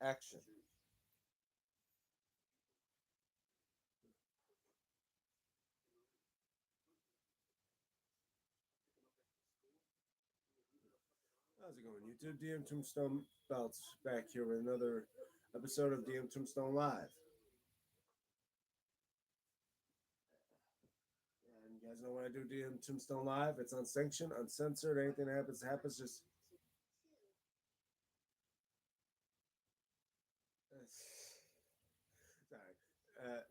Action. How's it going, YouTube? DMTombstone Belts back here with another episode of DMTombstone Live. And you guys know when I do DMTombstone Live, it's unsanctioned, uncensored. Anything that happens. Just sorry.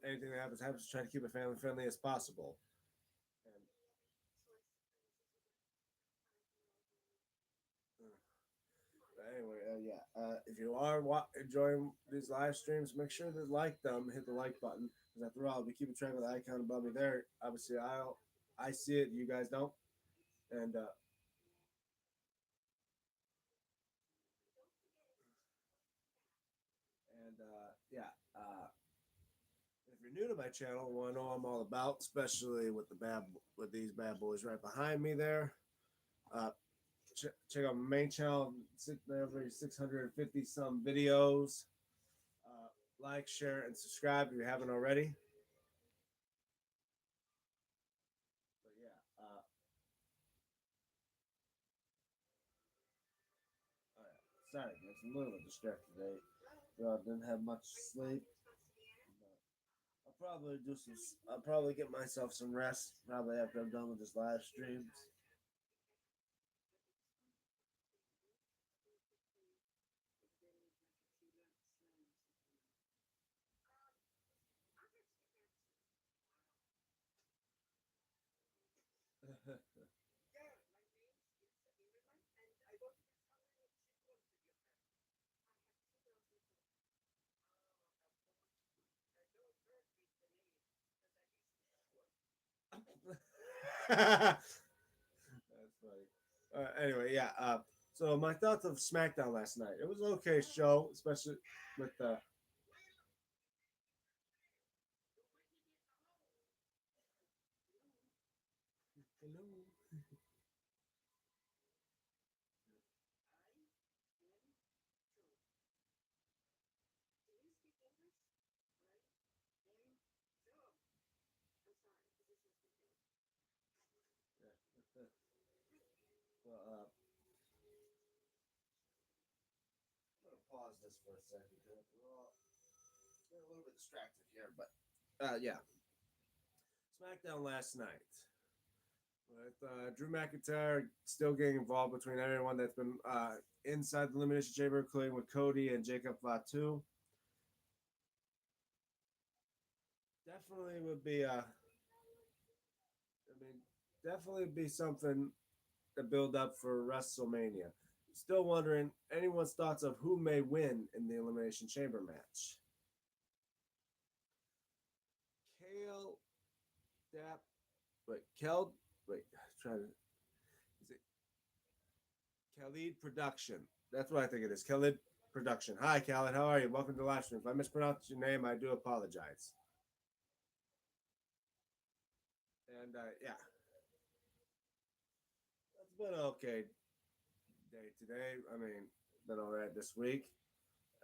Anything that happens. Try to keep it family friendly as possible. And anyway, yeah. If you are enjoying these live streams, make sure to like them. Hit the like button. Because after all, we keep track of the icon above me there. Obviously, I see it. You guys don't. And yeah. If you're new to my channel, want to know what I'm all about, especially with with these bad boys right behind me there. Uh, check out my main channel. Every 650 some videos. Like, share, and subscribe if you haven't already. But yeah, all right. Sorry, guys, I'm a little bit distracted today. Didn't have much sleep. I'll probably do some. I'll probably get myself some rest. Probably after I'm done with this live streams. That's funny. Anyway, yeah. So my thoughts of SmackDown last night. It was an okay show, especially with the. Hello. Well, I'm gonna pause this for a second because we're all getting a little bit distracted here. But yeah, SmackDown last night with Drew McIntyre still getting involved between everyone that's been inside the Elimination Chamber, including with Cody and Jacob Fatu. Definitely would be I mean, definitely be something to build up for WrestleMania. Still wondering anyone's thoughts of who may win in the Elimination Chamber match. Kale Dap, wait, Kel, wait, trying to, is it Khalid Production? That's what I think it is. Khalid Production. Hi, Khalid. How are you? Welcome to the live stream. If I mispronounced your name, I do apologize. And yeah, it's been an okay day today. I mean, been all right this week.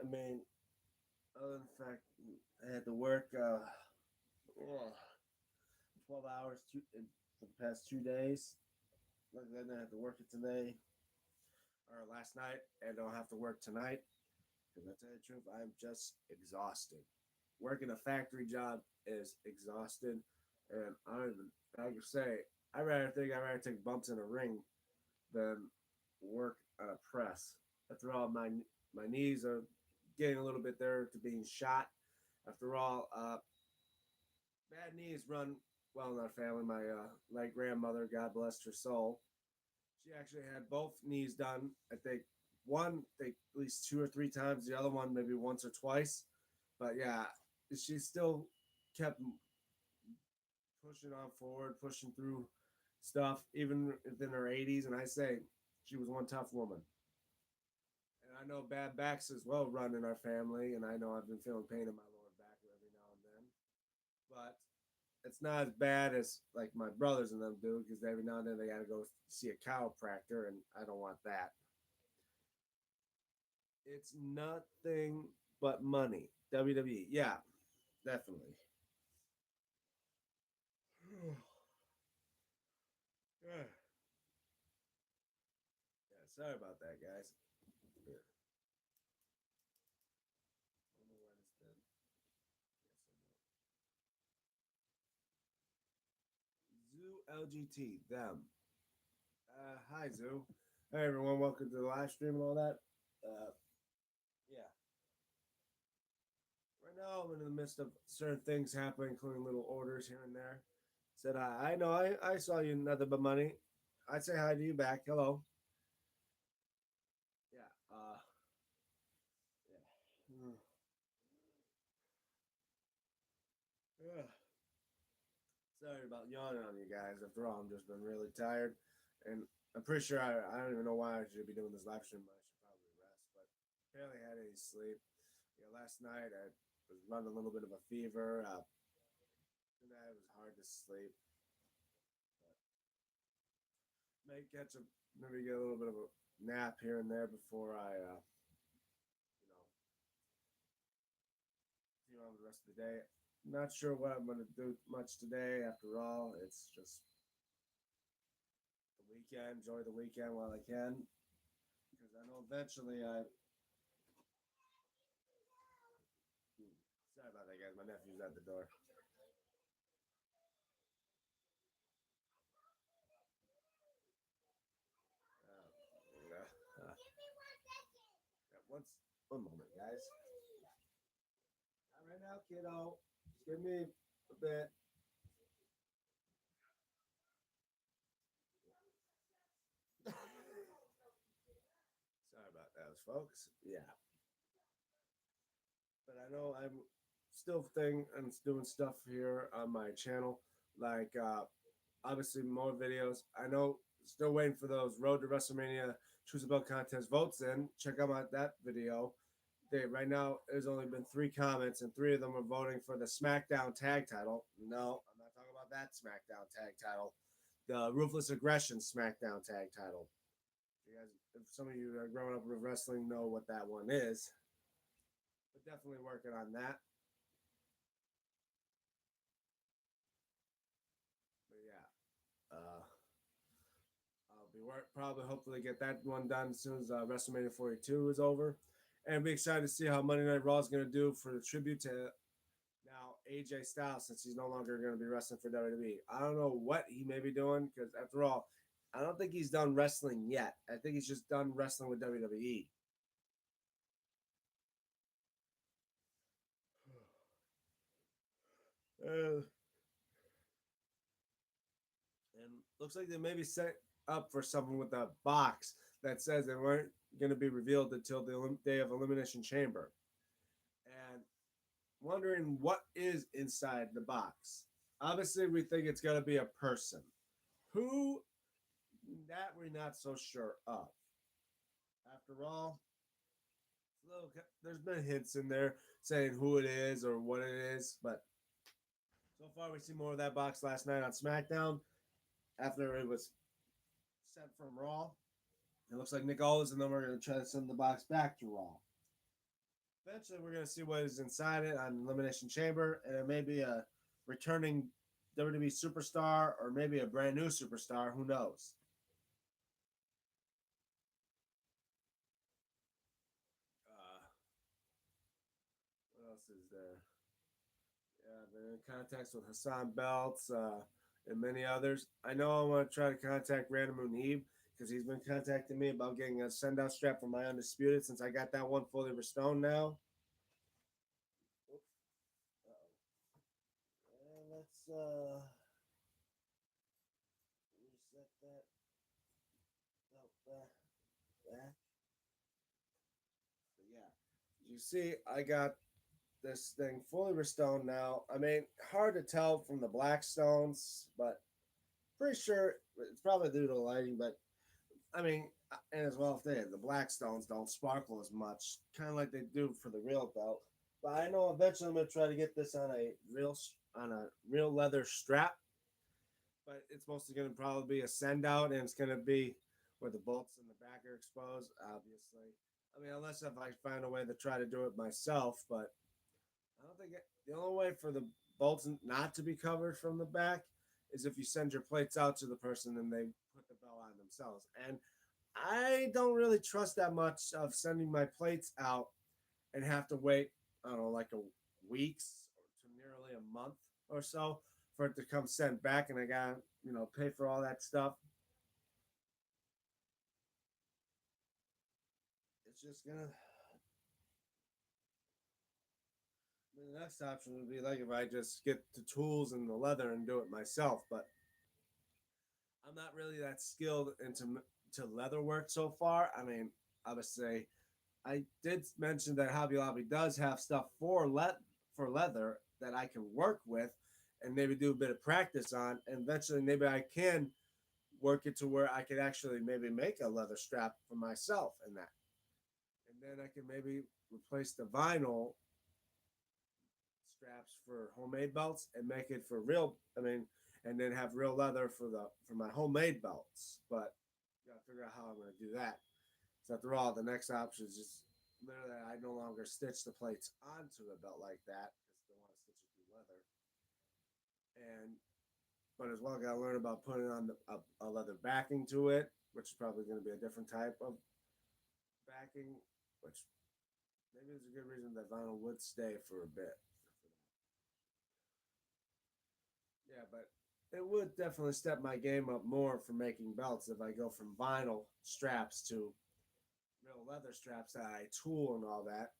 I mean, other than the fact I had to work 12 hours for the past 2 days. Like I didn't have to work it today or last night, and don't have to work tonight. Because I tell you the truth, I'm just exhausted. Working a factory job is exhausted, and I don't even. Like I say, I'd rather take bumps in a ring than work on a press. After all, my knees are getting a little bit there to being shot. After all, bad knees run well in our family. My late grandmother, God bless her soul, she actually had both knees done. I think one, I think at least 2 or 3 times. The other one maybe once or twice. But yeah, she still kept pushing on forward, pushing through stuff, even within her 80s. And I say she was one tough woman. And I know bad backs as well run in our family, and I know I've been feeling pain in my lower back every now and then. But it's not as bad as like my brothers and them do because every now and then they got to go see a chiropractor, and I don't want that. It's nothing but money. WWE, yeah, definitely. Yeah, sorry about that, guys. Yeah. I don't know why this did. Zoo LGT, them. Hi, Zoo. Hey, everyone. Welcome to the live stream and all that. Yeah. Right now, I'm in the midst of certain things happening, including little orders here and there. Said hi. I know. I saw you. Nothing but money. I'd say hi to you back. Hello. Yeah. Yeah. Yeah. Sorry about yawning on you guys. After all, I'm just been really tired, and I'm pretty sure I don't even know why I should be doing this live stream. But I should probably rest. But barely had any sleep. Yeah, last night I was running a little bit of a fever. Tonight it was hard to sleep. May catch a maybe get a little bit of a nap here and there before I continue on the rest of the day. Not sure what I'm gonna do much today. After all, it's just the weekend. Enjoy the weekend while I can, because I know eventually I. Sorry about that, guys. My nephew's at the door. Yeah, one moment, guys. Not right now, kiddo. Just give me a bit. Sorry about that, folks. Yeah, but I know I'm still thing and doing stuff here on my channel, like obviously more videos. I know still waiting for those Road to WrestleMania Choose a Belt contest votes in. Check out that video. Right now, there's only been 3 comments, and 3 of them are voting for the SmackDown Tag Title. No, I'm not talking about that SmackDown Tag Title. The Ruthless Aggression SmackDown Tag Title. You guys, if some of you are growing up with wrestling, know what that one is. But definitely working on that. But yeah, I'll be probably hopefully get that one done as soon as WrestleMania 42 is over, and be excited to see how Monday Night Raw is going to do for the tribute to now AJ Styles, since he's no longer going to be wrestling for WWE. I don't know what he may be doing, because after all, I don't think he's done wrestling yet. I think he's just done wrestling with WWE. Uh, and looks like they may be set up for something with a box that says they weren't going to be revealed until the day of Elimination Chamber. And wondering what is inside the box. Obviously, we think it's going to be a person. Who, that we're not so sure of. After all, there's been hints in there saying who it is or what it is, but so far we see more of that box last night on SmackDown after it was sent from Raw. It looks like Nick Aldis, and then we're going to try to send the box back to Raw. Eventually, we're going to see what is inside it on Elimination Chamber, and it may be a returning WWE superstar or maybe a brand new superstar. Who knows? What else is there? Yeah, I've been in contacts with Hassan Belts and many others. I know I want to try to contact Random Muneeb because he's been contacting me about getting a send out strap for my Undisputed, since I got that one fully restored now. Oops. And let's reset that back. But yeah, you see, I got this thing fully restored now. I mean, hard to tell from the black stones, but pretty sure it's probably due to the lighting. But I mean, and as well, if the black stones don't sparkle as much, kind of like they do for the real belt. But I know eventually I'm gonna try to get this on a real leather strap. But it's mostly gonna probably be a send out, and it's gonna be where the bolts in the back are exposed, obviously. I mean, unless if I find a way to try to do it myself, but I don't think the only way for the bolts not to be covered from the back is if you send your plates out to the person and they put the bell on themselves. And I don't really trust that much of sending my plates out and have to wait, I don't know, like a weeks or to nearly a month or so for it to come sent back, and I got pay for all that stuff. It's just gonna. The next option would be like if I just get the tools and the leather and do it myself, but I'm not really that skilled into to leather work so far. I mean, I would say I did mention that Hobby Lobby does have stuff for leather that I can work with and maybe do a bit of practice on, and eventually maybe I can work it to where I could actually maybe make a leather strap for myself and that, and then I can maybe replace the vinyl straps for homemade belts and make it for real. I mean, and then have real leather for my homemade belts. But you gotta figure out how I'm gonna do that. So after all, the next option is just literally I no longer stitch the plates onto a belt like that because I don't want to stitch it through leather. And but as well, I gotta learn about putting on a leather backing to it, which is probably going to be a different type of backing, which maybe there's a good reason that vinyl would stay for a bit. Yeah, but it would definitely step my game up more for making belts if I go from vinyl straps to real leather straps that I tool and all that.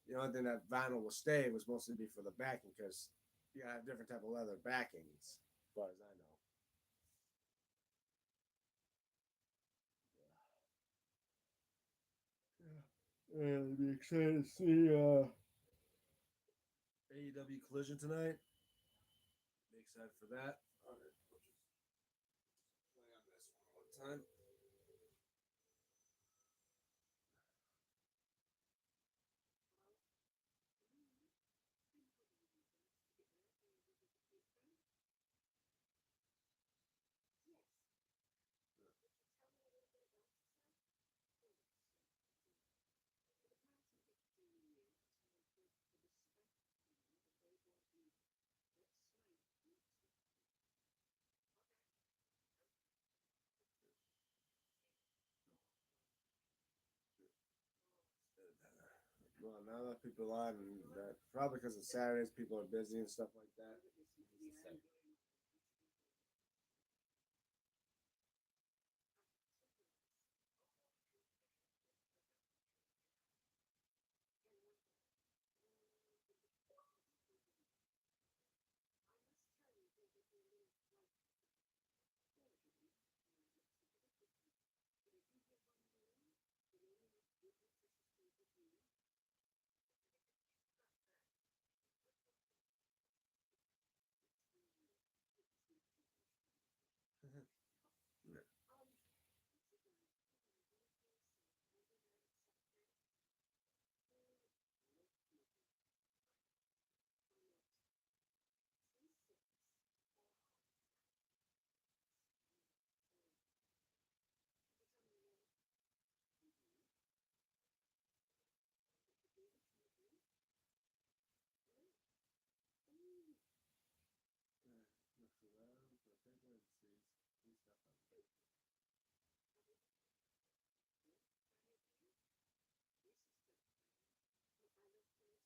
The only thing that vinyl will stay was mostly be for the backing because you gotta have different type of leather backings, as far as I know. Yeah, I'd be excited to see AEW Collision tonight. Be excited for that. All right, we'll just play on this one more time. Well, now that people are on, and that probably because of Saturdays, people are busy and stuff like that.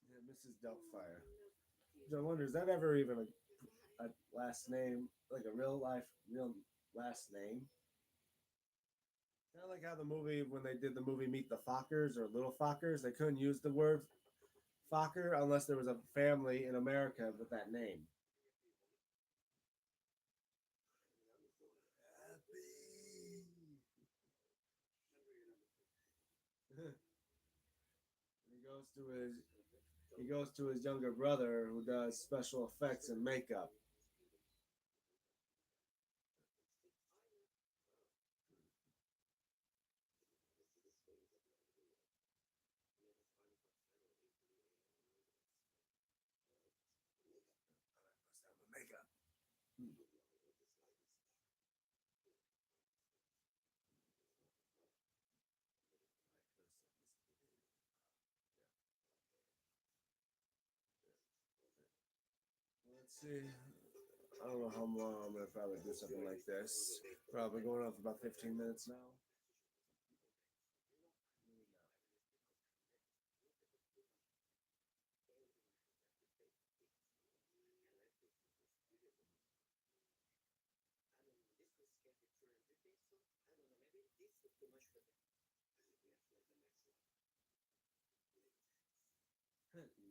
Yeah, Mrs. Doubtfire. So I wonder, is that ever even a last name, like a real last name? Kind of like how the movie, when they did the movie Meet the Fockers or Little Fockers, they couldn't use the word Fokker unless there was a family in America with that name. he goes to his he goes to his younger brother who does special effects and makeup. Makeup. Let's see. I don't know how long I'm gonna probably do something like this. Probably going on for about 15 minutes now.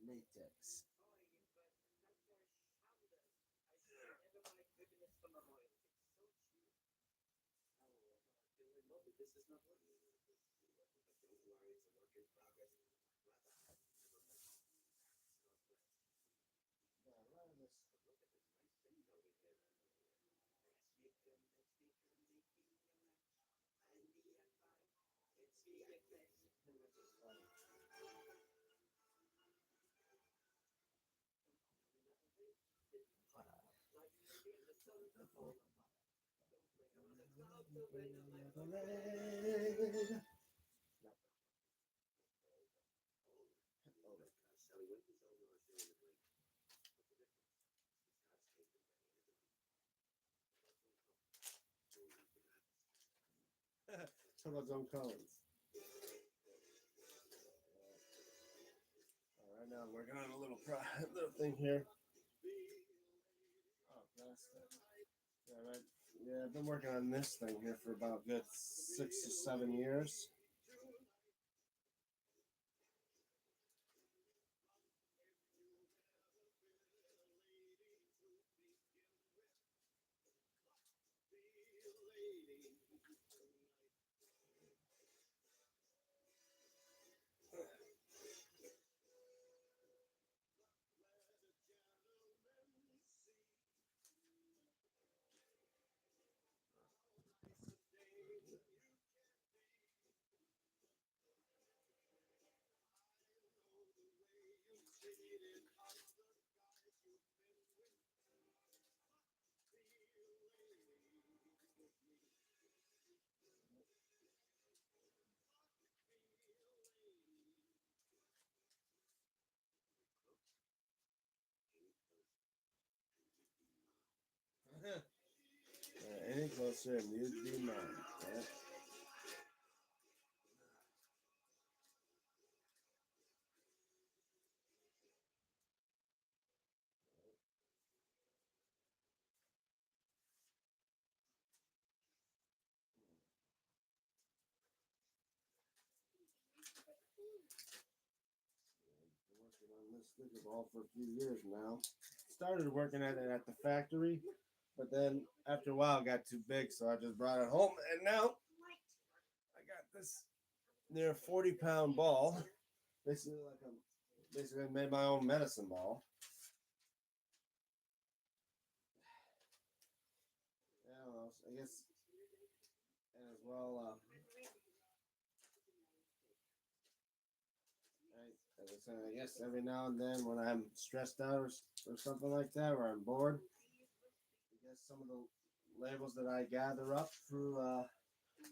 Latex. Yeah, a lot of this. Talk about Zone Collins. Right now I'm working on a little little thing here. Oh, plastic. Yeah, right. Yeah, I've been working on this thing here for about a good 6 or 7 years. Any closer and you'd be mine. Yeah. Been working on this sticker ball for a few years now. Started working at it at the factory, but then after a while it got too big, so I just brought it home, and now I got this near 40-pound ball. Basically, basically made my own medicine ball. I don't know. I guess, and as well, as I said, I guess every now and then when I'm stressed out or something like that, or I'm bored, I guess some of the labels that I gather up through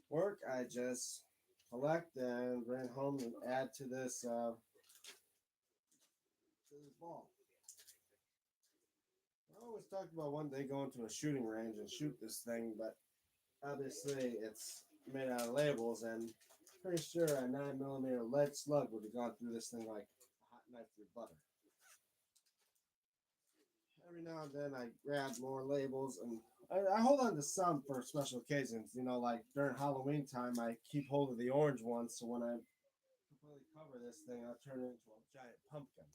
work, I just collect and bring home and add to this ball. I always talked about one day going to a shooting range and shoot this thing, but obviously it's made out of labels, and pretty sure a 9mm lead slug would have gone through this thing like a hot knife through butter. Every now and then I grab more labels, and I hold on to some for special occasions. You know, like during Halloween time, I keep hold of the orange one, so when I completely cover this thing, I'll turn it into a giant pumpkin.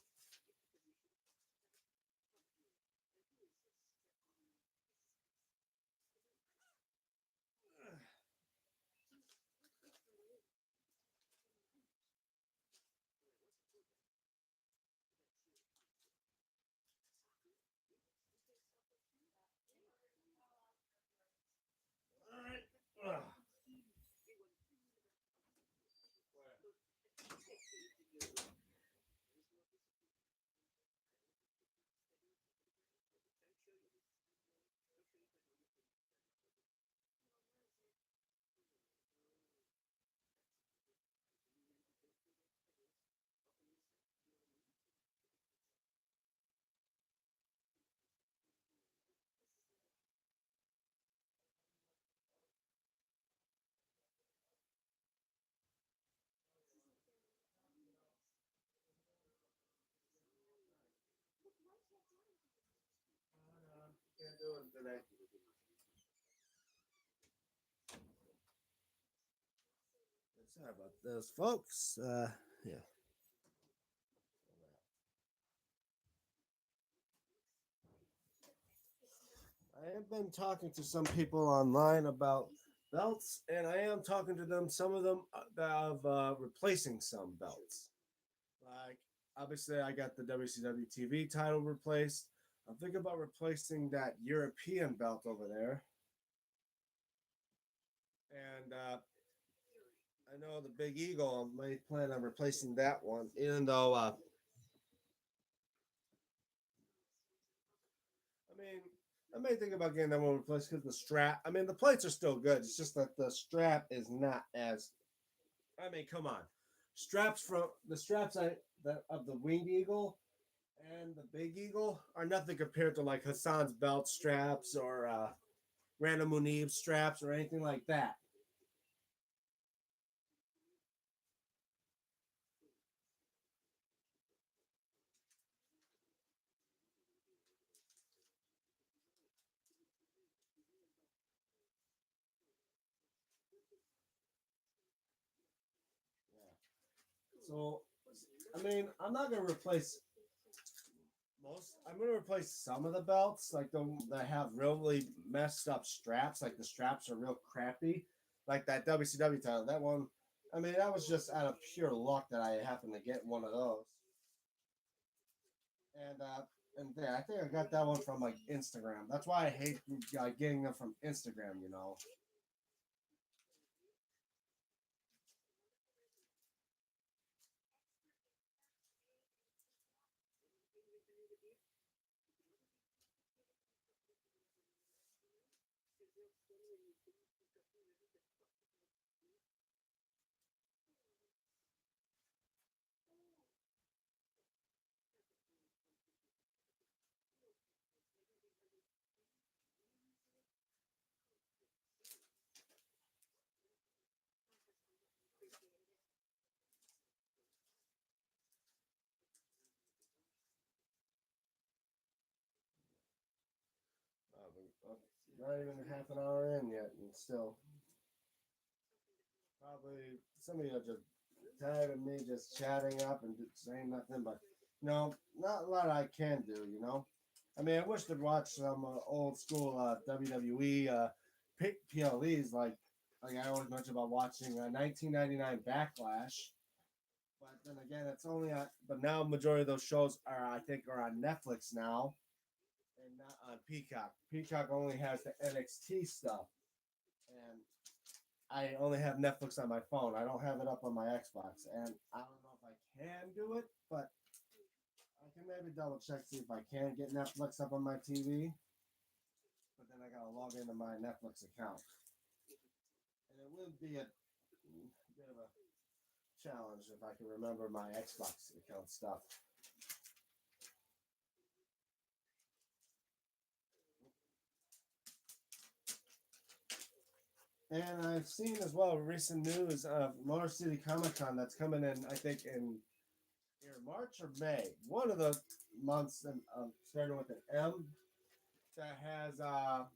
All right. doing today? Sorry about those, folks. Yeah. I have been talking to some people online about belts, and I am talking to them. Some of them of replacing some belts. Like obviously, I got the WCW TV title replaced. I'm thinking about replacing that European belt over there, and I know the Big Eagle. I may plan on replacing that one, even though I mean, I may think about getting that one replaced because the strap. I mean, the plates are still good. It's just that the strap is not as. I mean, come on, straps from the straps I that of the Winged Eagle and the Big Eagle are nothing compared to like Hassan's belt straps or Random Munib straps or anything like that. So, I mean, I'm not gonna replace most. I'm gonna replace some of the belts, like the that have really messed up straps. Like the straps are real crappy. Like that WCW title, that one. I mean, that was just out of pure luck that I happened to get one of those. And yeah, I think I got that one from like Instagram. That's why I hate getting them from Instagram. You know. Not even half an hour in yet, and still probably some of you are just tired of me just chatting up and saying nothing. But no, not a lot I can do. You know, I mean, I wish to watch some old school WWE PLEs like I always mention about watching 1999 Backlash. But then again, it's only on. But now majority of those shows are I think are on Netflix now and not on Peacock. Peacock only has the NXT stuff, and I only have Netflix on my phone. I don't have it up on my Xbox, and I don't know if I can do it, but I can maybe double check see if I can get Netflix up on my TV. But then I gotta log into my Netflix account, and it would be a bit of a challenge if I can remember my Xbox account stuff. And I've seen as well recent news of Motor City Comic Con that's coming in. I think in either March or May, one of the months, and starting with an M, that has that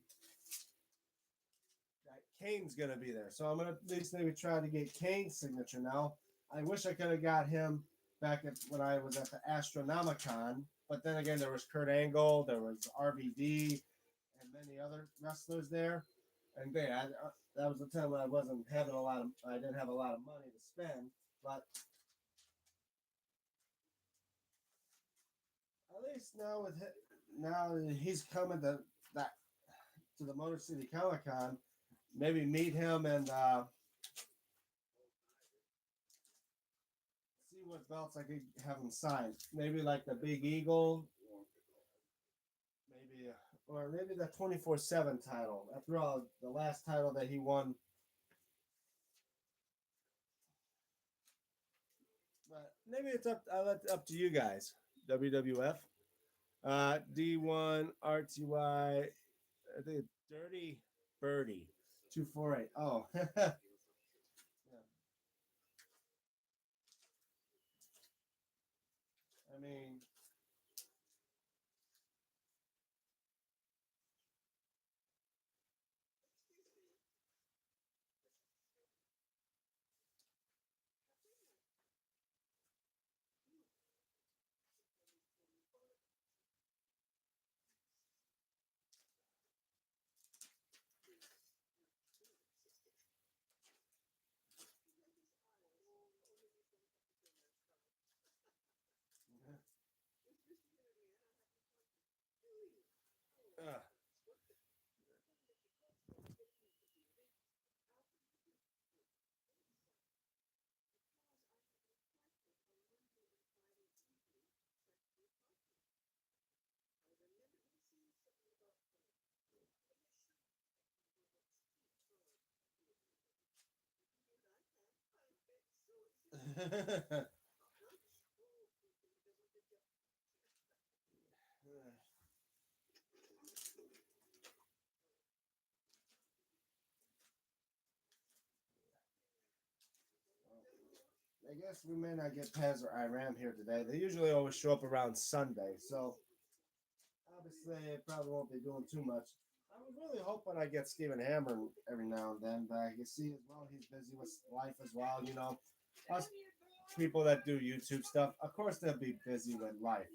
Kane's gonna be there. So I'm gonna at least maybe try to get Kane's signature now. I wish I could have got him back when I was at the Astronomicon, but then again, there was Kurt Angle, there was RVD, and many other wrestlers there. And yeah, that was the time when I wasn't having a lot of, I didn't have a lot of money to spend. But at least now now he's coming to that to the Motor City Comic Con, maybe meet him and see what belts I could have him sign. Maybe like the Big Eagle, maybe or maybe the 24/7 title. After all, the last title that he won. But maybe it's up to you guys. WWF, D1 RTY. I think Dirty Birdie 248. Oh, yeah. I mean, Uh, I guess we may not get Pez or Iram here today. They usually always show up around Sunday, so obviously it probably won't be doing too much. I was really hoping I get Steven Hammer every now and then, but you see as well he's busy with life as well. You know, us people that do YouTube stuff, of course they'll be busy with life.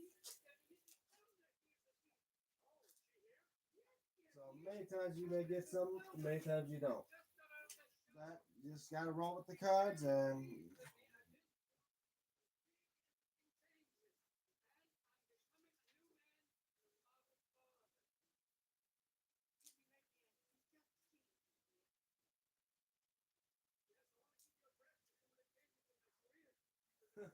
So many times you may get some, many times you don't. But you just gotta roll with the cards and be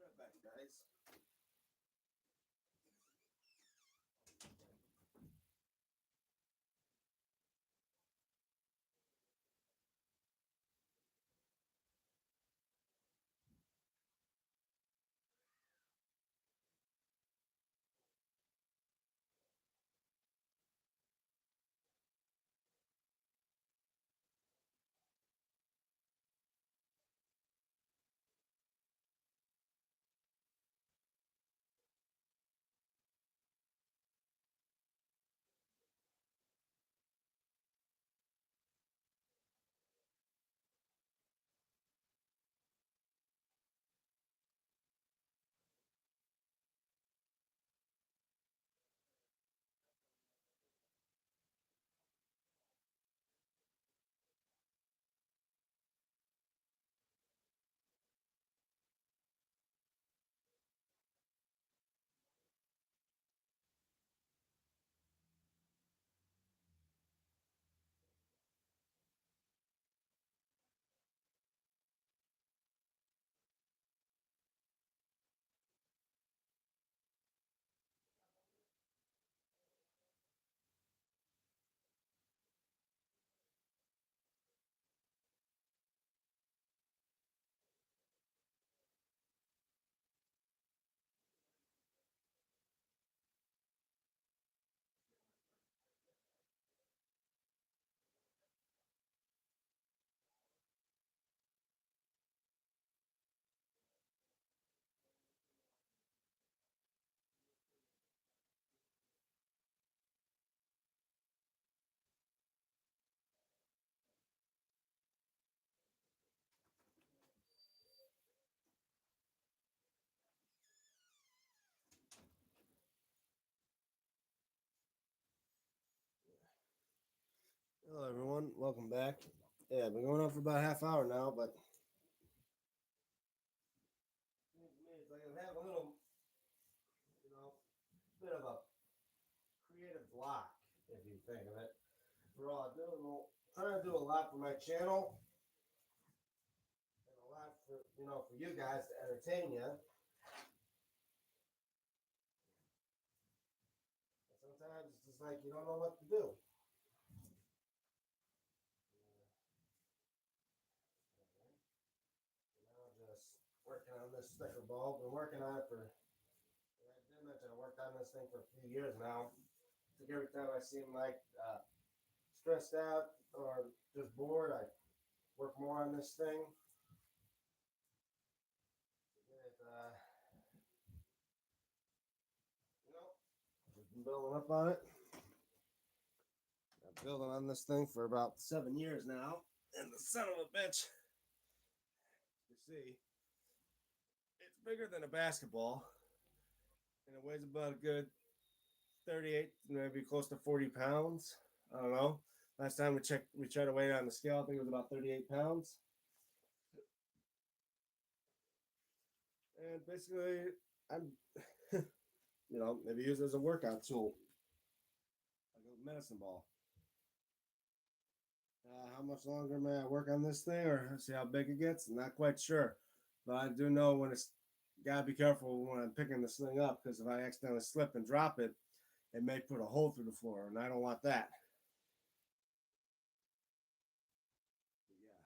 right back, guys. Hello, everyone. Welcome back. Yeah, I've been going on for about a half hour now, but it's like I have a little, you know, bit of a creative block, if you think of it. For all I do, trying to do a lot for my channel and a lot for for you guys to entertain you. And sometimes it's just like you don't know what to do. Now I'm just working on this sticker ball. Been working on it for. I did mention I worked on this thing for a few years now. I think every time I seem like stressed out or just bored, I work more on this thing. It, just been building up on it. I've been building on this thing for about 7 years now, and the son of a bitch, you see, it's bigger than a basketball, and it weighs about a good 38, maybe close to 40 pounds. I don't know. Last time we checked, we tried to weigh it on the scale. I think it was about 38 pounds. And basically, I'm, maybe use it as a workout tool, like a medicine ball. How much longer may I work on this thing or see how big it gets? Not quite sure. But I do know when it's gotta be careful when I'm picking this thing up because if I accidentally slip and drop it, it may put a hole through the floor, and I don't want that. But yeah,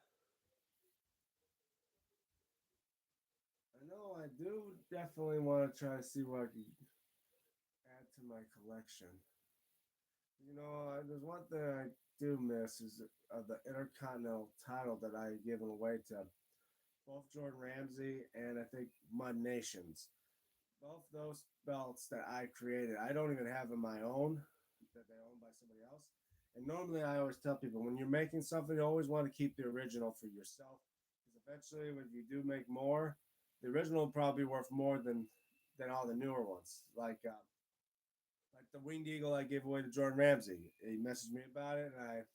I know I do definitely want to try to see what I can add to my collection. There's one thing I do miss is the Intercontinental title that I given away to both Jordan Ramsey and I think Mud Nations. Both those belts that I created, I don't even have in my own, that they own by somebody else. And normally, I always tell people when you're making something, you always want to keep the original for yourself, because eventually, when you do make more, the original will probably be worth more than all the newer ones. Like the winged eagle I gave away to Jordan Ramsey. He messaged me about it, and I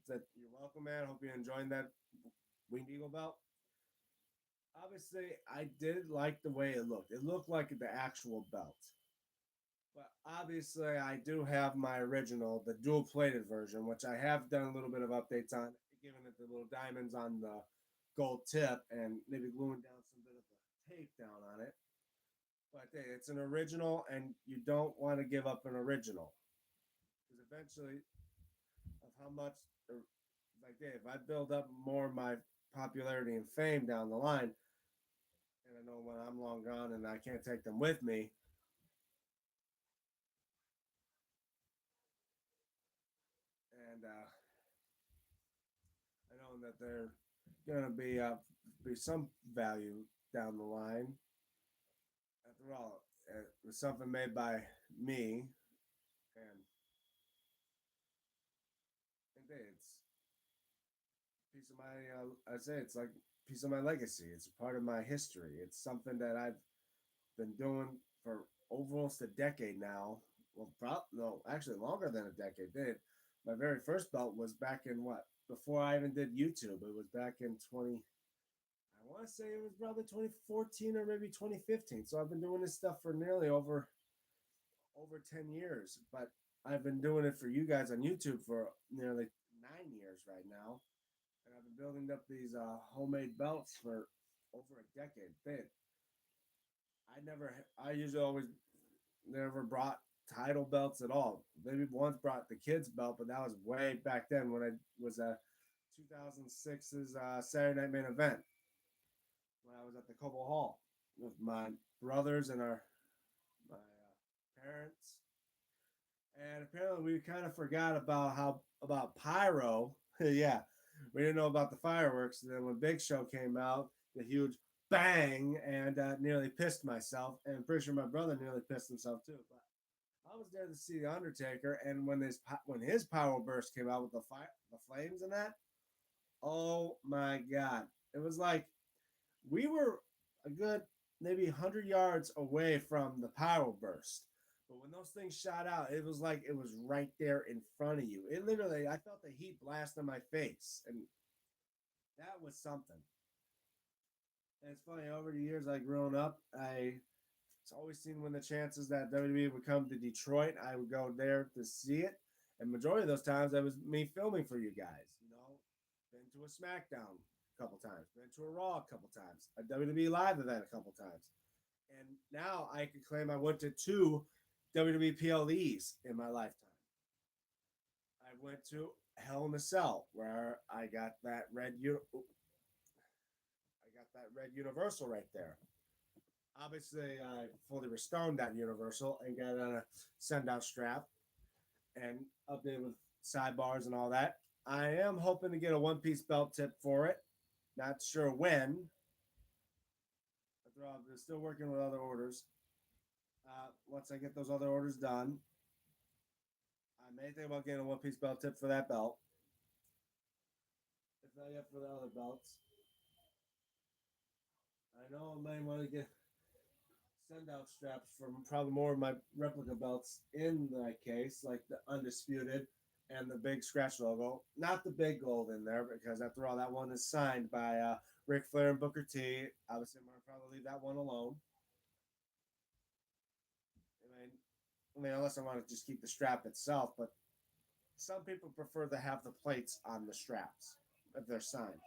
said, "You're welcome, man. Hope you're enjoying that winged eagle belt." Obviously, I did like the way it looked. It looked like the actual belt. But obviously, I do have my original, the dual plated version, which I have done a little bit of updates on, giving it the little diamonds on the gold tip and maybe gluing down some bit of the tape down on it. But hey, it's an original, and you don't want to give up an original because eventually, of how much, like, hey, if I build up more of my popularity and fame down the line, and I know when I'm long gone and I can't take them with me, and I know that they're gonna be some value down the line. After all, it was something made by me, and it's piece of my. I say it's like a piece of my legacy. It's a part of my history. It's something that I've been doing for almost a decade now. Well, no, actually longer than a decade. Did my very first belt was back in what? Before I even did YouTube, it was back in 20. I want to say it was probably 2014 or maybe 2015. So I've been doing this stuff for nearly over 10 years, but I've been doing it for you guys on YouTube for nearly 9 years right now. And I've been building up these homemade belts for over a decade. I usually always never brought title belts at all. Maybe once brought the kids belt, but that was way back then when I was at 2006's Saturday Night Main Event when I was at the Cobo Hall with my brothers and my parents. And apparently we kind of forgot about pyro. Yeah, we didn't know about the fireworks. And then when Big Show came out, the huge bang, and nearly pissed myself. And I'm pretty sure my brother nearly pissed himself too. But I was there to see the Undertaker, and when his power burst came out with the flames and that, oh my god, it was like we were a good maybe 100 yards away from the power burst, But when those things shot out, it was like it was right there in front of you. It literally, I felt the heat blast on my face, and that was something. And it's funny, over the years I grown up, I it's always seen when the chances that WWE would come to Detroit, I would go there to see it. And majority of those times, that was me filming for you guys. You know, been to a SmackDown a couple times, been to a Raw a couple times, a WWE Live event a couple times, and now I can claim I went to two WWE PLEs in my lifetime. I went to Hell in a Cell where I got that red Universal right there. Obviously, I fully restored that Universal and got on a send out strap and updated with sidebars and all that. I am hoping to get a one piece belt tip for it. Not sure when. I'm still working with other orders. Once I get those other orders done, I may think about getting a one piece belt tip for that belt. If not yet for the other belts. I know I may want to get send out straps from probably more of my replica belts in that case, like the Undisputed and the big scratch logo. Not the big gold in there because after all, that one is signed by Ric Flair and Booker T. Obviously, I'm going to probably leave that one alone. Unless I want to just keep the strap itself, but some people prefer to have the plates on the straps if they're signed.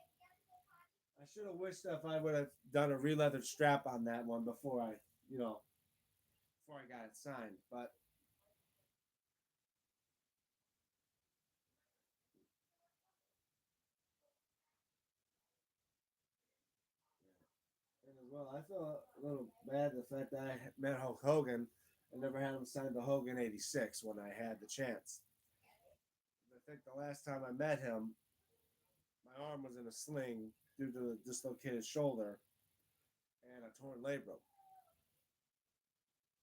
I should have wished if I would have done a re-leathered strap on that one you know, before I got it signed. But and as well, I feel a little bad the fact that I met Hulk Hogan and never had him sign the Hogan '86 when I had the chance. I think the last time I met him, my arm was in a sling due to a dislocated shoulder and a torn labrum.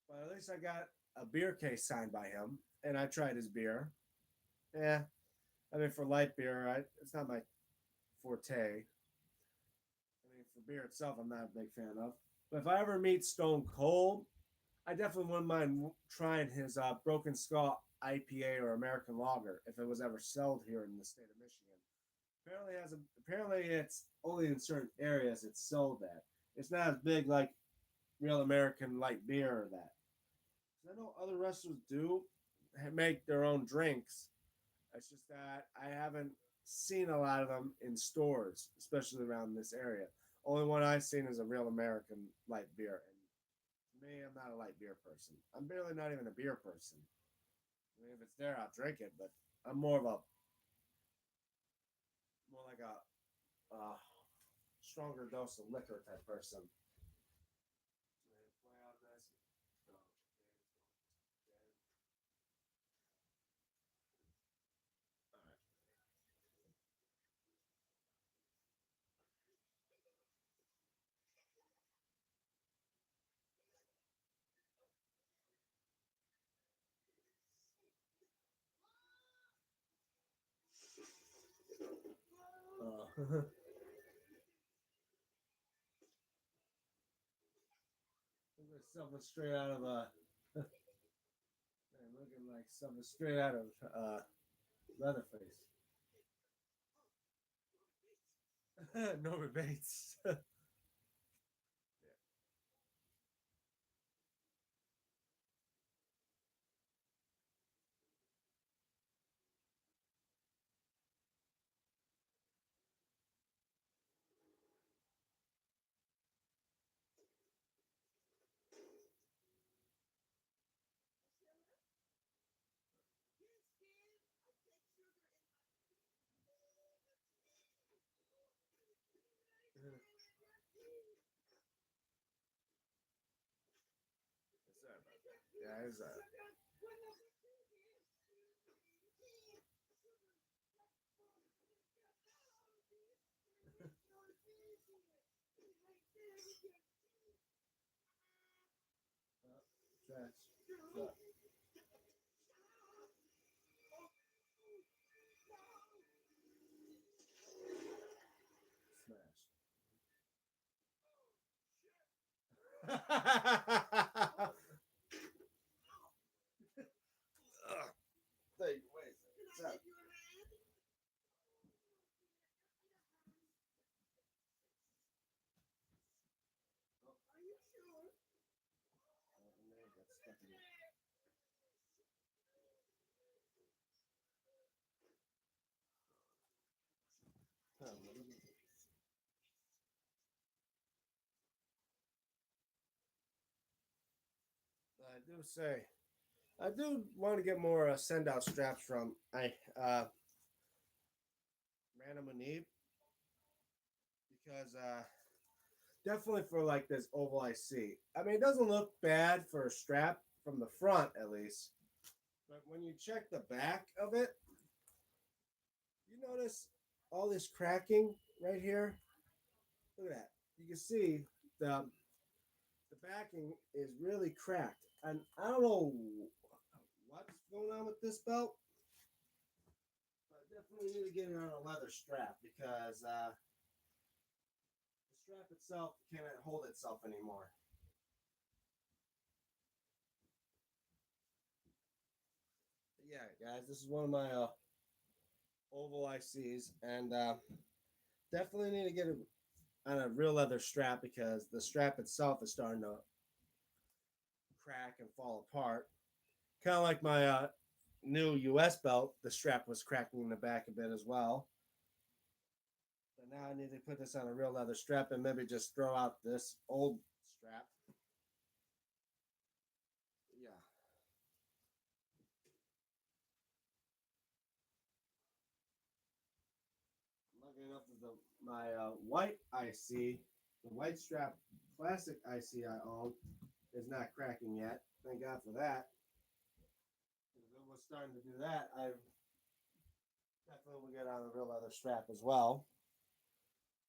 But at least I got a beer case signed by him, and I tried his beer. Yeah, I mean, for light beer, it's not my forte. I mean, for beer itself, I'm not a big fan of. But if I ever meet Stone Cold, I definitely wouldn't mind trying his Broken Skull IPA or American Lager if it was ever sold here in the state of Michigan. Apparently it's only in certain areas it's sold at. It's not as big like real American light beer or that. I know other wrestlers do make their own drinks. It's just that I haven't seen a lot of them in stores, especially around this area. Only one I've seen is a real American light beer. And to me, I'm not a light beer person. I'm barely not even a beer person. I mean, if it's there, I'll drink it, but I'm more like a stronger dose of liquor type person. Uh, something straight out of a looking like something straight out of Leatherface. Norman Bates. Sorry about that. Yeah, it's trash. Truck. Smash. I do say I do want to get more send out straps from I Random Need because definitely for like this oval I see. I mean, it doesn't look bad for a strap from the front at least, but when you check the back of it, you notice all this cracking right here. Look at that. You can see the backing is really cracked, and I don't know what's going on with this belt. But I definitely need to get it on a leather strap because the strap itself can't hold itself anymore. But yeah, guys, this is one of my oval ICs, and definitely need to get it on a real leather strap because the strap itself is starting to crack and fall apart. Kind of like my new US belt, the strap was cracking in the back a bit as well. But now I need to put this on a real leather strap and maybe just throw out this old strap. Yeah. Lucky enough that my white IC, the white strap plastic IC I own, is not cracking yet. Thank God for that. If it was starting to do that, I definitely will get on a real leather strap as well.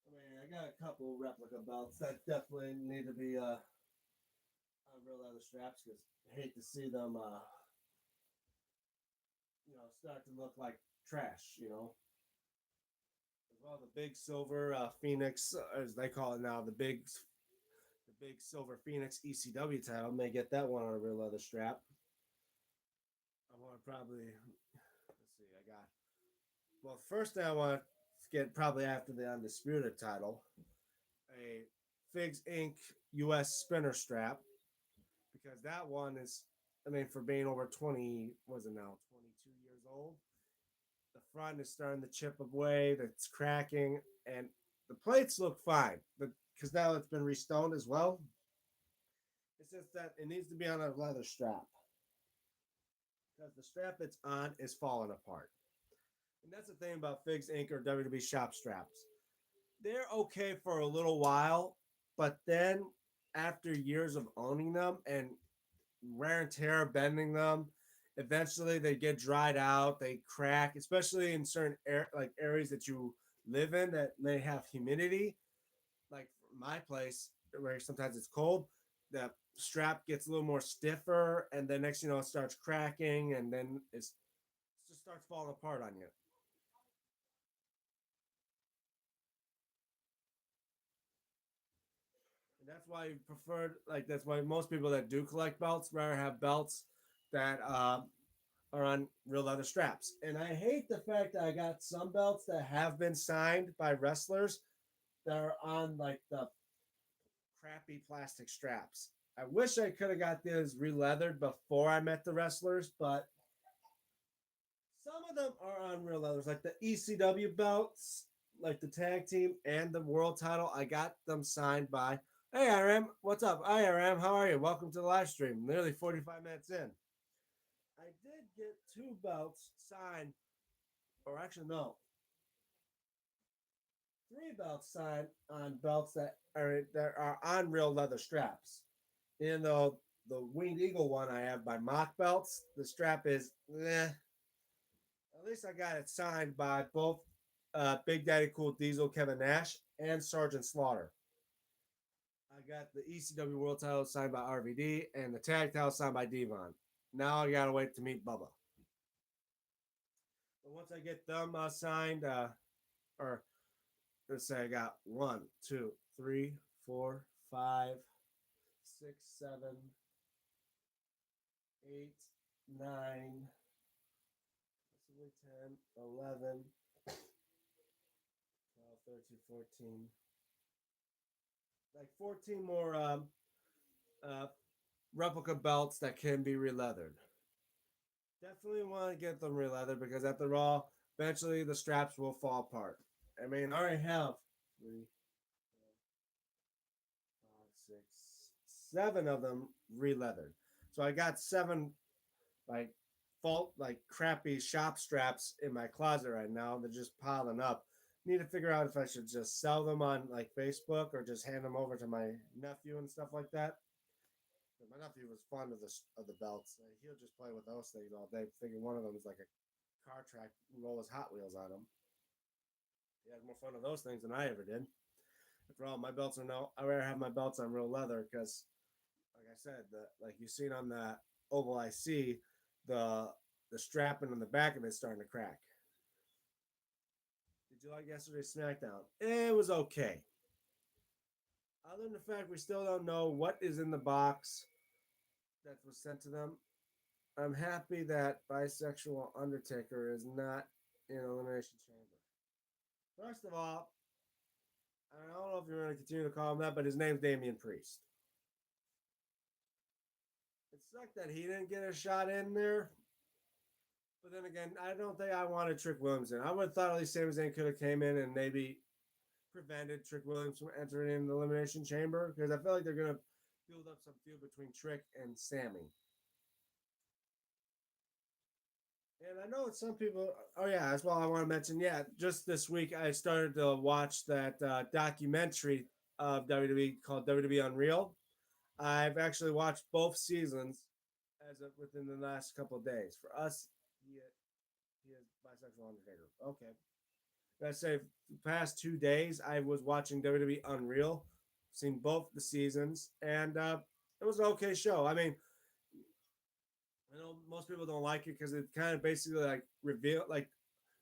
I mean, I got a couple replica belts that definitely need to be on real leather straps because I hate to see them, start to look like trash. As well, the big silver Phoenix, as they call it now, the big silver Phoenix ECW title. May get that one on a real leather strap. I want to probably let's see. I got well. First thing I want to get probably after the undisputed title, a Figs Inc. U.S. spinner strap because that one is, I mean, for being over 20, was it now 22 years old? The front is starting to chip away. That's cracking, and the plates look fine, but because now it's been restoned as well. It's just that it needs to be on a leather strap because the strap it's on is falling apart. And that's the thing about Figs Inc. or WWE shop straps. They're okay for a little while, but then after years of owning them and wear and tear, bending them, eventually they get dried out, they crack, especially in certain like areas that you live in that may have humidity. Like my place, where sometimes it's cold, the strap gets a little more stiffer, and then next it starts cracking, and then it just starts falling apart on you. And that's why you prefer, like, that's why most people that do collect belts rather have belts that are on real leather straps. And I hate the fact that I got some belts that have been signed by wrestlers that are on like the crappy plastic straps. I wish I could have got these re-leathered before I met the wrestlers, but some of them are on real leathers, like the ECW belts, like the tag team and the world title. I got them signed by. Hey, IRM, what's up? Hi, IRM, how are you? Welcome to the live stream. Nearly 45 minutes in. I did get two belts signed, or actually, no, three belts signed on belts that are on real leather straps. Even though the Winged Eagle one I have by Mock Belts, the strap is eh. At least I got it signed by both Big Daddy Cool Diesel Kevin Nash and Sergeant Slaughter. I got the ECW World Title signed by RVD and the Tag Title signed by Devon. Now I gotta wait to meet Bubba. But once I get them signed, or let's say I got one, two, three, four, five, six, seven, eight, nine, 10, 11, 12, 13, 14. Like 14 more replica belts that can be re-leathered. Definitely want to get them re-leathered because after all, eventually the straps will fall apart. I mean, I already have three, 5, 6, 7 of them re-leathered. So I got 7 like like crappy shop straps in my closet right now. They're just piling up. Need to figure out if I should just sell them on like Facebook or just hand them over to my nephew and stuff like that. But my nephew was fond of the belts. He'll just play with those things all day. Figure one of them is like a car track, roll his Hot Wheels on them. He had more fun with those things than I ever did. After all, my belts are no. I rather have my belts on real leather because, like I said, like you seen on the oval IC, the the strapping on the back of it starting to crack. Did you like yesterday's SmackDown? It was okay. Other than the fact we still don't know what is in the box that was sent to them, I'm happy that bisexual Undertaker is not in Elimination Chamber. First of all, I don't know if you're going to continue to call him that, but his name's Damian Priest. It sucked that he didn't get a shot in there. But then again, I don't think I wanted Trick Williams in. I would have thought at least Sami Zayn could have came in and maybe prevented Trick Williams from entering in the Elimination Chamber because I feel like they're going to build up some feud between Trick and Sammy. And I know some people. Oh yeah, as well. I want to mention. Yeah, just this week I started to watch that documentary of WWE called WWE Unreal. I've actually watched both seasons as of within the last couple of days. For us, he is bisexual Undertaker. Okay, I say the past 2 days I was watching WWE Unreal, seen both the seasons, and it was an okay show. I mean, I know most people don't like it because it kind of basically like reveal like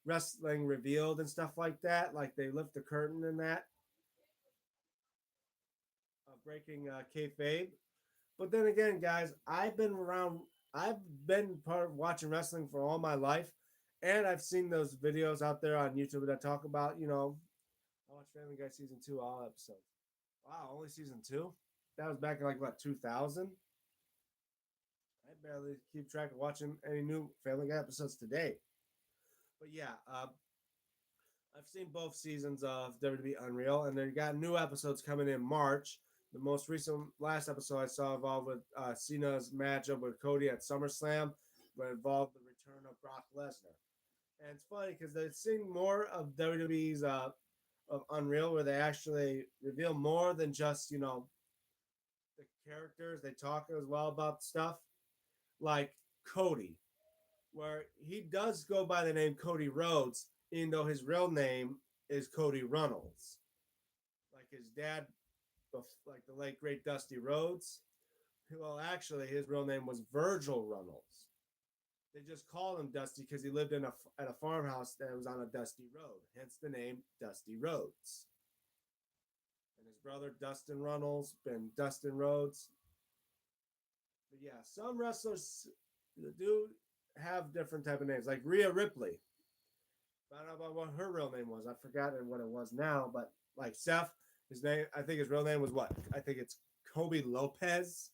wrestling revealed and stuff like that. Like they lift the curtain in that, breaking kayfabe. But then again, guys, I've been around. I've been part of watching wrestling for all my life, and I've seen those videos out there on YouTube that talk about. I watched Family Guy season 2, all episodes. Wow, only season 2. That was back in like what 2000. I barely keep track of watching any new Family Guy episodes today. But yeah, I've seen both seasons of WWE Unreal, and they got new episodes coming in March. The most recent last episode I saw involved with Cena's matchup with Cody at SummerSlam, but involved the return of Brock Lesnar. And it's funny because they've seen more of WWE's of Unreal, where they actually reveal more than just the characters. They talk as well about stuff like Cody, where he does go by the name Cody Rhodes, even though his real name is Cody Runnels. Like his dad, like the late great Dusty Rhodes. Well, actually, his real name was Virgil Runnels. They just called him Dusty because he lived at a farmhouse that was on a dusty road, hence the name Dusty Rhodes. And his brother Dustin Runnels, been Dustin Rhodes. But yeah, some wrestlers do have different type of names, like Rhea Ripley. Found out about what her real name was. I forgot what it was now, but like Seth, his name, I think his real name was what? I think it's Kobe Lopez,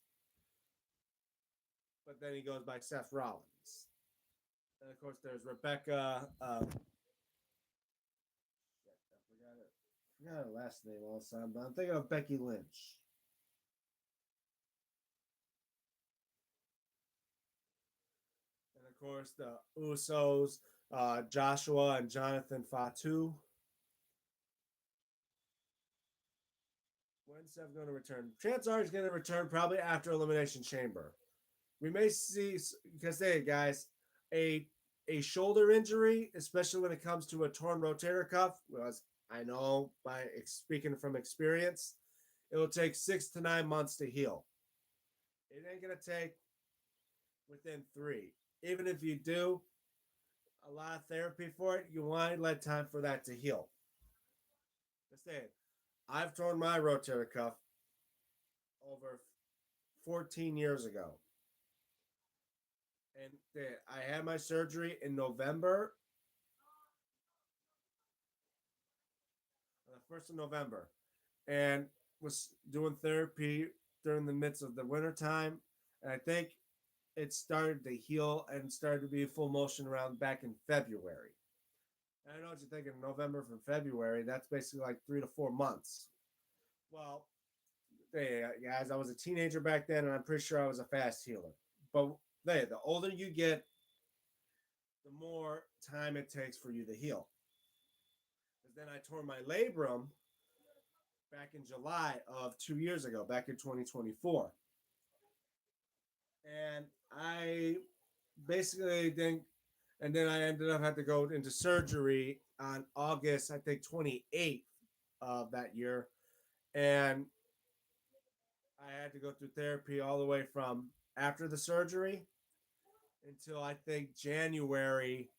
but then he goes by Seth Rollins. And of course, there's Rebecca. I forgot her last name all the time, but I'm thinking of Becky Lynch. And of course, the Usos, Joshua and Jonathan Fatu. When's Seth going to return? Chances are he's going to return probably after Elimination Chamber. We may see, because hey guys, a shoulder injury, especially when it comes to a torn rotator cuff, was I know by speaking from experience, it will take 6 to 9 months to heal. It ain't gonna take within 3. Even if you do a lot of therapy for it, you want to let time for that to heal. Just saying, I've torn my rotator cuff over 14 years ago. And I had my surgery in November, the 1st of November, and was doing therapy during the midst of the wintertime. And I think it started to heal and started to be full motion around back in February. And I know what you're thinking, November from February, that's basically like 3 to 4 months. Well, hey, guys, I was a teenager back then, and I'm pretty sure I was a fast healer. But hey, the older you get, the more time it takes for you to heal. Because then I tore my labrum back in July of 2 years ago, back in 2024. And I basically didn't, and then I ended up having to go into surgery on August, I think, 28th of that year. And I had to go through therapy all the way from after the surgery until I think January,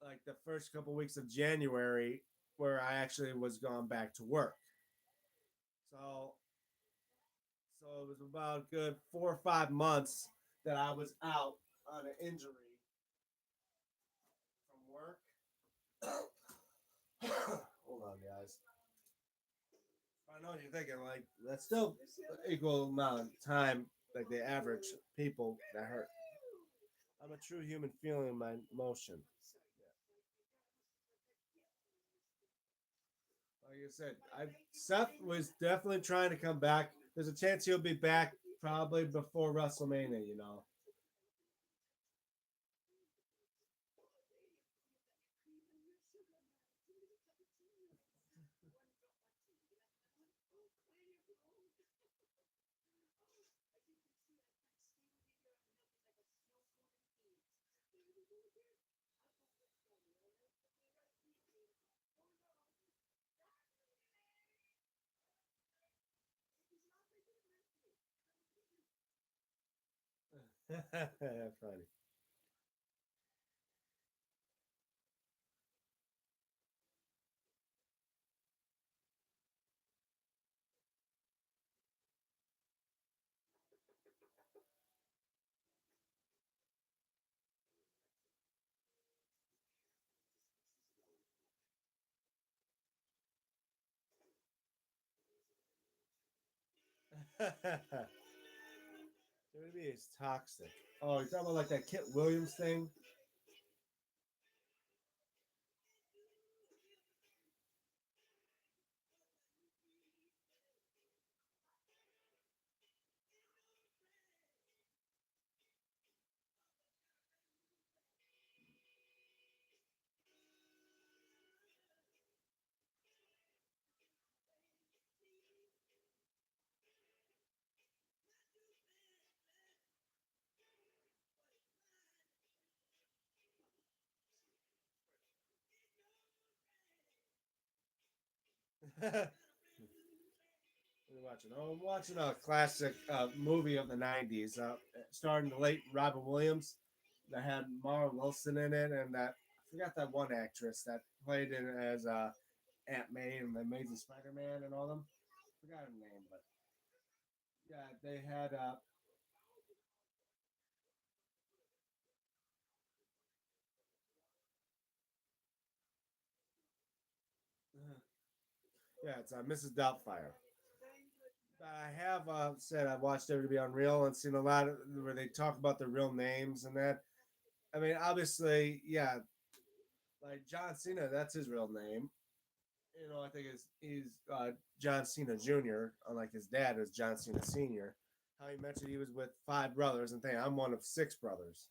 like the first couple weeks of January, where I actually was gone back to work. So, so it was about a good 4 or 5 months that I was out on an injury from work. Hold on, guys. I know what you're thinking. Like that's still equal amount of time, like the average people that hurt. I'm a true human feeling my emotion. Like I said, Seth was definitely trying to come back. There's a chance he'll be back probably before WrestleMania. You know. Funny. Maybe he's toxic. Oh, you're talking about like that Kit Williams thing? What are you watching? Oh, I'm watching a classic movie of the '90s, starring the late Robin Williams, that had Mara Wilson in it, and that I forgot that one actress that played it as Aunt May and the Amazing Spider-Man and all them. Forgot her name, but yeah, they had. Yeah, it's Mrs. Doubtfire. But I have said I've watched it to be Unreal and seen a lot of where they talk about the real names and that. I mean, obviously, yeah, like John Cena, that's his real name. You know, I think he's John Cena Jr., unlike his dad, is John Cena Sr. How he mentioned he was with five brothers and thing. I'm one of six brothers.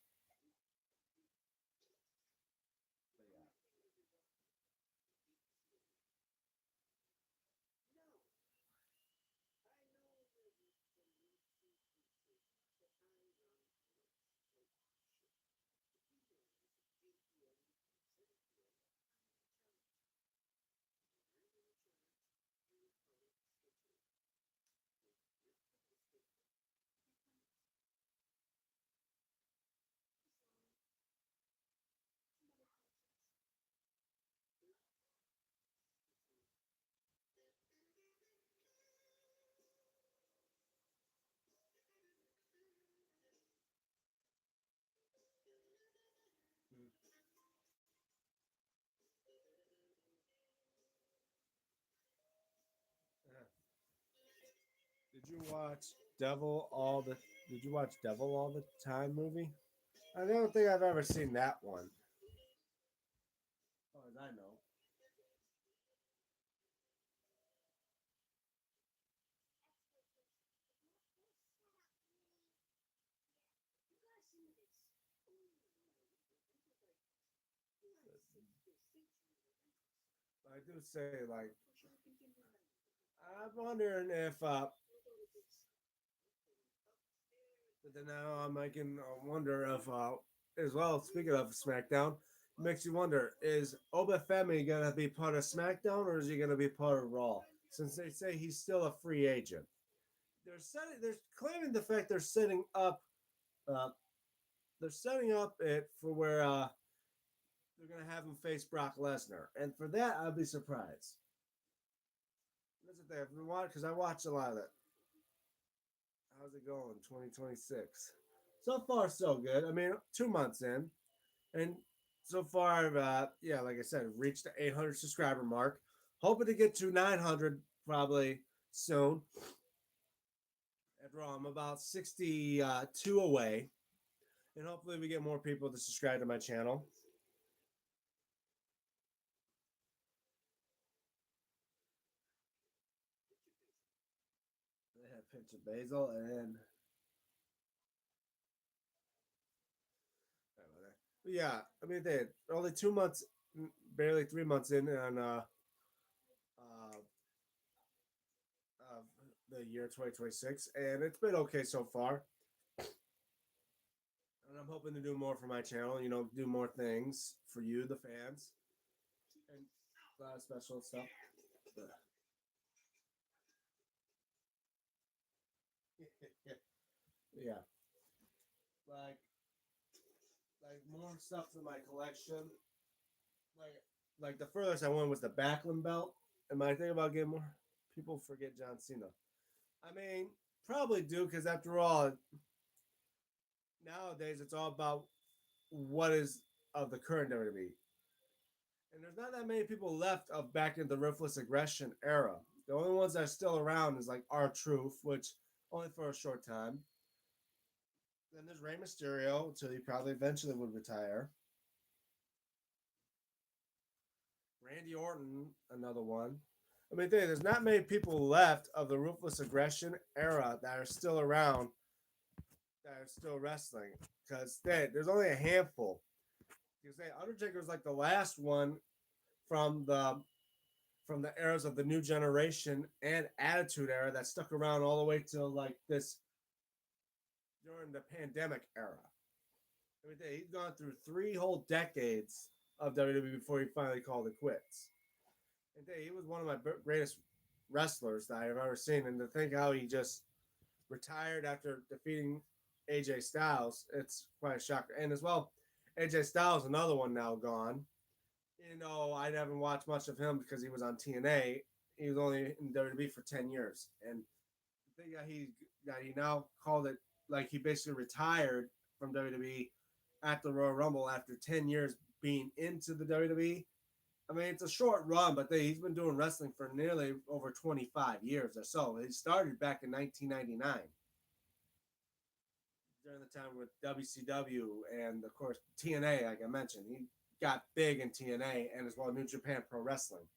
But yeah. Did you watch Devil All the Did you watch Devil All the Time movie? I don't think I've ever seen that one. As far as I know. I do say like I'm wondering if but then now I'm making wonder if as well. Speaking of SmackDown, makes you wonder: is Obafemi gonna be part of SmackDown or is he gonna be part of Raw? Since they say he's still a free agent, they're claiming the fact uh, they're setting up it for where they're gonna have him face Brock Lesnar, and for that I'd be surprised. That's the thing. I've been watching because I watch a lot of it. How's it going? 2026. So far, so good. I mean, 2 months in, and so far, yeah, like I said, reached the 800 subscriber mark. Hoping to get to 900 probably soon. After all, I'm about 62 away, and hopefully we get more people to subscribe to my channel. They have pinch of basil and yeah, I mean they only 2 months, barely 3 months in on uh, of the year 2026, and it's been okay so far. And I'm hoping to do more for my channel. Do more things for you, the fans, and a lot of special stuff. But, yeah, like more stuff in my collection. Like the furthest I went was the Backlund belt. Am I thinking about getting more? People forget John Cena. I mean, probably do because after all, nowadays it's all about what is of the current WWE. And there's not that many people left of back in the ruthless aggression era. The only ones that are still around is like R Truth, which only for a short time. Then there's Rey Mysterio until he probably eventually would retire. Randy Orton, another one. I mean, there's not many people left of the ruthless aggression era that are still around, that are still wrestling. Because there's only a handful. You say Undertaker was like the last one from the eras of the new generation and attitude era that stuck around all the way till like this during the pandemic era. I mean, he's gone through 3 whole decades of WWE before he finally called it quits. And he was one of my greatest wrestlers that I've ever seen. And to think how he just retired after defeating AJ Styles, it's quite a shocker. And as well, AJ Styles, another one now gone. I haven't watched much of him because he was on TNA. He was only in WWE for 10 years, and the thing that he now called it like he basically retired from WWE at the Royal Rumble after 10 years being into the WWE. I mean, it's a short run, but he's been doing wrestling for nearly over 25 years or so. He started back in 1999 during the time with WCW and, of course, TNA, like I mentioned. He got big in TNA and as well New Japan Pro Wrestling.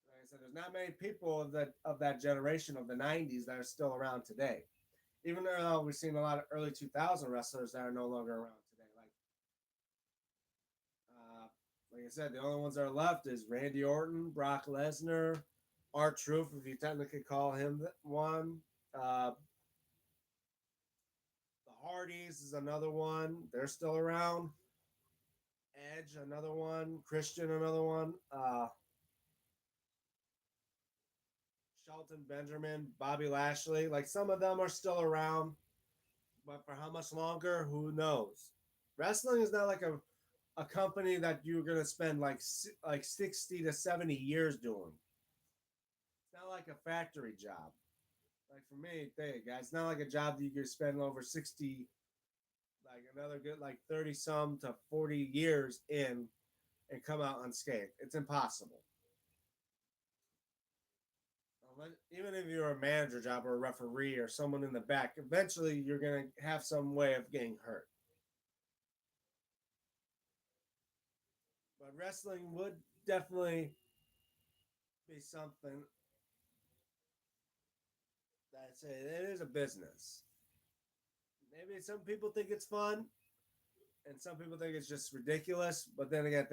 Like I said, there's not many people of that generation of the 90s that are still around today. Even though we've seen a lot of early 2000 wrestlers that are no longer around today. Like I said, the only ones that are left is Randy Orton, Brock Lesnar, R Truth, if you technically call him one. The Hardys is another one. They're still around. Edge, another one. Christian, another one. Shelton Benjamin, Bobby Lashley. Like some of them are still around, but for how much longer, who knows? Wrestling is not like a company that you're gonna spend like 60 to 70 years doing. It's not like a factory job. Like for me, guys, it's not like a job that you could spend over 60, like another good like 30 some to 40 years in and come out unscathed. It's impossible. Even if you're a manager job or a referee or someone in the back, eventually you're gonna have some way of getting hurt. But wrestling would definitely be something that say it is a business. Maybe some people think it's fun, and some people think it's just ridiculous. But then again,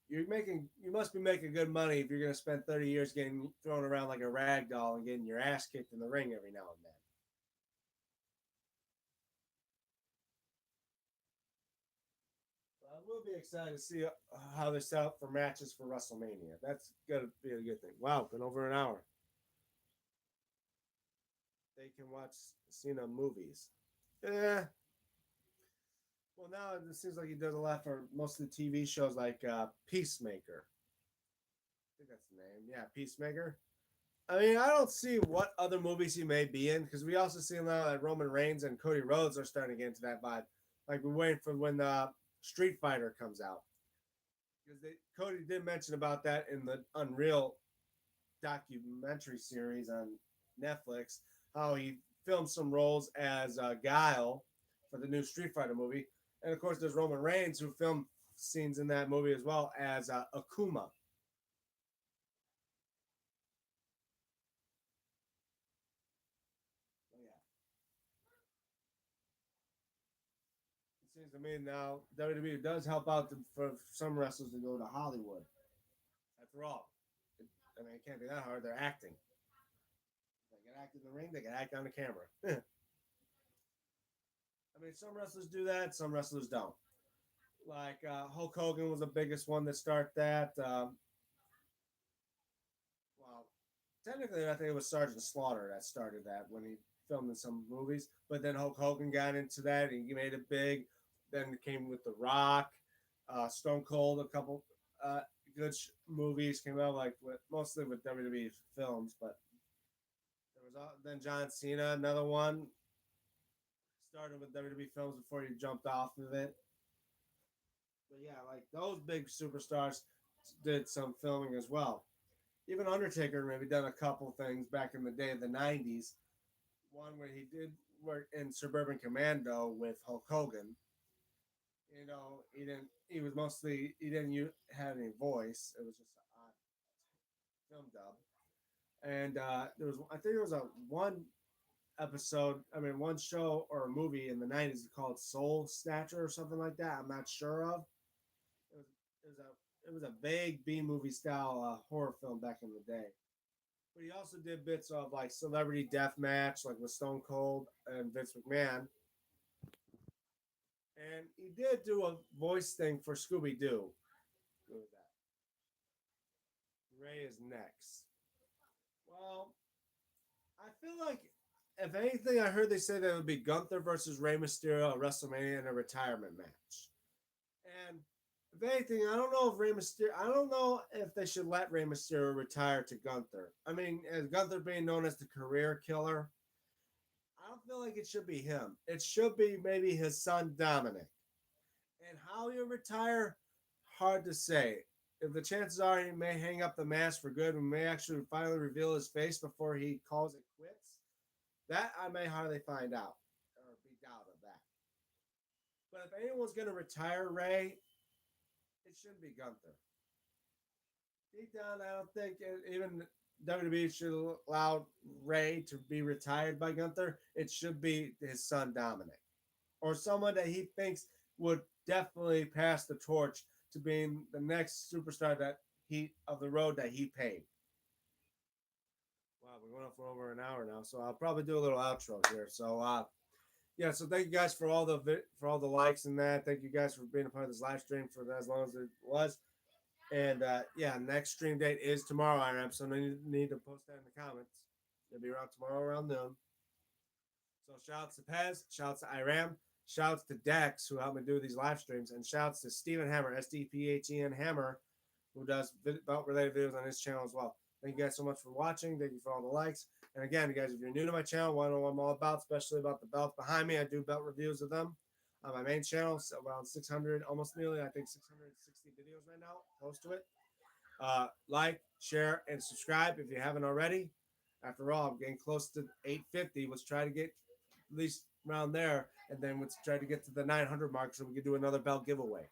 you must be making good money if you're going to spend 30 years getting thrown around like a rag doll and getting your ass kicked in the ring every now and then. So I will be excited to see how they set up for matches for WrestleMania. That's going to be a good thing. Wow, been over an hour. They can watch Cena movies. Yeah. Well, now it seems like he does a lot for most of the TV shows like Peacemaker. I think that's the name. Yeah, Peacemaker. I mean, I don't see what other movies he may be in because we also see now that Roman Reigns and Cody Rhodes are starting to get into that vibe. Like we're waiting for when Street Fighter comes out because Cody did mention about that in the Unreal documentary series on Netflix. How he filmed some roles as Guile for the new Street Fighter movie, and of course there's Roman Reigns who filmed scenes in that movie as well as Akuma. So yeah, it seems to me now WWE does help out for some wrestlers to go to Hollywood. After all, I mean, it can't be that hard. They're acting. They can act in the ring. They can act on the camera. I mean, some wrestlers do that. Some wrestlers don't. Like Hulk Hogan was the biggest one that started that. Well, technically, I think it was Sergeant Slaughter that started that when he filmed in some movies. But then Hulk Hogan got into that. And he made it big. Then it came with The Rock, Stone Cold. A couple good movies came out, like mostly with WWE films. But there was then John Cena, another one, started with WWE films before he jumped off of it. But yeah, like those big superstars did some filming as well. Even Undertaker maybe done a couple things back in the day of the '90s. One where he did work in Suburban Commando with Hulk Hogan. You know, he didn't. He was mostly he didn't have any voice. It was just an odd film dub. And there was I think there was a one episode. I mean, one show or a movie in the '90s called Soul Snatcher or something like that. I'm not sure of. It was it was a vague B movie style horror film back in the day. But he also did bits of like Celebrity Deathmatch, like with Stone Cold and Vince McMahon. And he did do a voice thing for Scooby Doo. Who was that? Ray is next. Well, I feel like if anything, I heard they say that it would be Gunther versus Rey Mysterio at WrestleMania in a retirement match. And if anything, I don't know if Rey Mysterio. I don't know if they should let Rey Mysterio retire to Gunther. I mean, as Gunther being known as the career killer, I don't feel like it should be him. It should be maybe his son Dominic. And how he'll retire, hard to say. If the chances are he may hang up the mask for good and may actually finally reveal his face before he calls it quits, that I may hardly find out or be doubt of that. But if anyone's going to retire Ray, it shouldn't be Gunther. Deep down, I don't think even WWE should allow Ray to be retired by Gunther. It should be his son Dominic or someone that he thinks would definitely pass the torch to being the next superstar that he of the road that he paved. Wow, we're going on for over an hour now, so I'll probably do a little outro here. So, yeah, so thank you guys for all the likes and that. Thank you guys for being a part of this live stream for as long as it was. And yeah, next stream date is tomorrow, Iram. So need to post that in the comments. It'll be around tomorrow around noon. So shouts to Pez, shouts to Iram, shouts to Dex who helped me do these live streams, and shouts to Stephen Hammer, SDPHEN Hammer, who does belt related videos on his channel as well. Thank you guys so much for watching. Thank you for all the likes. And again, guys, if you're new to my channel, want to know what I'm all about, especially about the belts behind me, I do belt reviews of them on my main channel. So around 600, almost nearly, I think 660 videos right now, close to it. Like, share, and subscribe if you haven't already. After all, I'm getting close to 850. Let's try to get at least around there, and then let's try to get to the 900 mark so we can do another bell giveaway.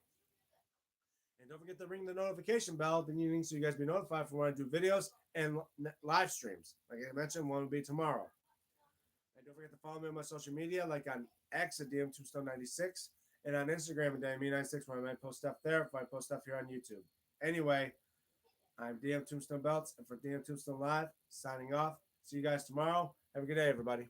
And don't forget to ring the notification bell, the evening, so you guys be notified for when I do videos and live streams. Like I mentioned, one will be tomorrow. And don't forget to follow me on my social media, like on X at DMTombstone96 and on Instagram at DME96 when I might post stuff there if I post stuff here on YouTube. Anyway, I'm DM Tombstone Belts, and for DM Tombstone Live, signing off. See you guys tomorrow. Have a good day, everybody.